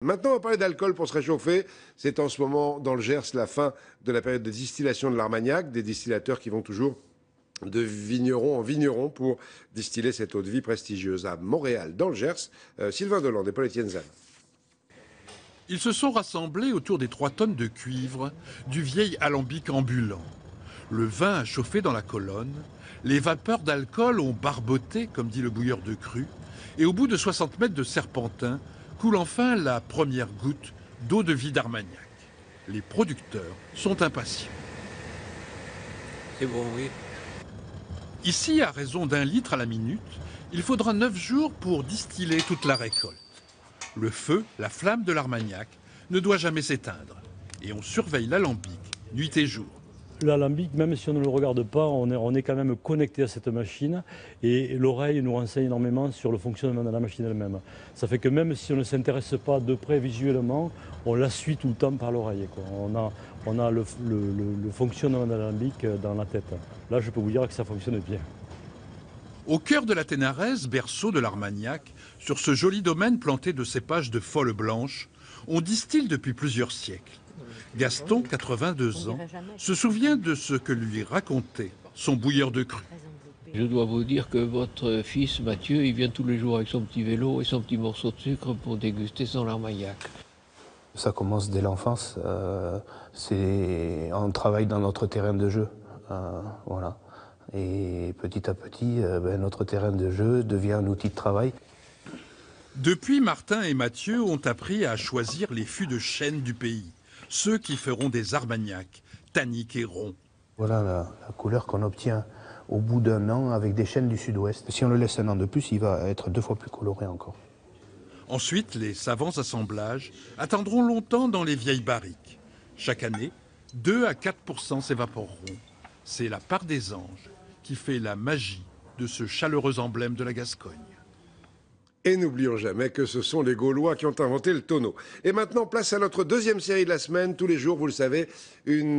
Maintenant, on va parler d'alcool pour se réchauffer. C'est en ce moment, dans le Gers, la fin de la période de distillation de l'Armagnac, des distillateurs qui vont toujours de vigneron en vigneron pour distiller cette eau de vie prestigieuse. À Montréal, dans le Gers, Sylvain Deland et Paul-Étienne Zahn. Ils se sont rassemblés autour des 3 tonnes de cuivre du vieil alambic ambulant. Le vin a chauffé dans la colonne, les vapeurs d'alcool ont barboté, comme dit le bouilleur de cru, et au bout de 60 mètres de serpentin, coule enfin la première goutte d'eau de vie d'Armagnac. Les producteurs sont impatients. C'est bon, oui. Ici, à raison d'1 litre à la minute, il faudra 9 jours pour distiller toute la récolte. Le feu, la flamme de l'Armagnac, ne doit jamais s'éteindre. Et on surveille l'alambic nuit et jour. L'alambic, même si on ne le regarde pas, on est quand même connecté à cette machine et l'oreille nous renseigne énormément sur le fonctionnement de la machine elle-même. Ça fait que même si on ne s'intéresse pas de près visuellement, on la suit tout le temps par l'oreille. On a le fonctionnement de l'alambic dans la tête. Là, je peux vous dire que ça fonctionne bien. Au cœur de la Ténarèze, berceau de l'Armagnac, sur ce joli domaine planté de cépages de folle blanche, on distille depuis plusieurs siècles. Gaston, 82 ans, se souvient de ce que lui racontait son bouilleur de cru. Je dois vous dire que votre fils Mathieu, il vient tous les jours avec son petit vélo et son petit morceau de sucre pour déguster son Armagnac. Ça commence dès l'enfance. On travaille dans notre terrain de jeu. Voilà. Et petit à petit, notre terrain de jeu devient un outil de travail. Depuis, Martin et Mathieu ont appris à choisir les fûts de chêne du pays, ceux qui feront des Armagnacs, tanniques et ronds. Voilà la couleur qu'on obtient au bout d'1 an avec des chênes du sud-ouest. Si on le laisse 1 an de plus, il va être 2 fois plus coloré encore. Ensuite, les savants assemblages attendront longtemps dans les vieilles barriques. Chaque année, 2 à 4% s'évaporeront. C'est la part des anges qui fait la magie de ce chaleureux emblème de la Gascogne. Et n'oublions jamais que ce sont les Gaulois qui ont inventé le tonneau. Et maintenant, place à notre deuxième série de la semaine. Tous les jours, vous le savez, une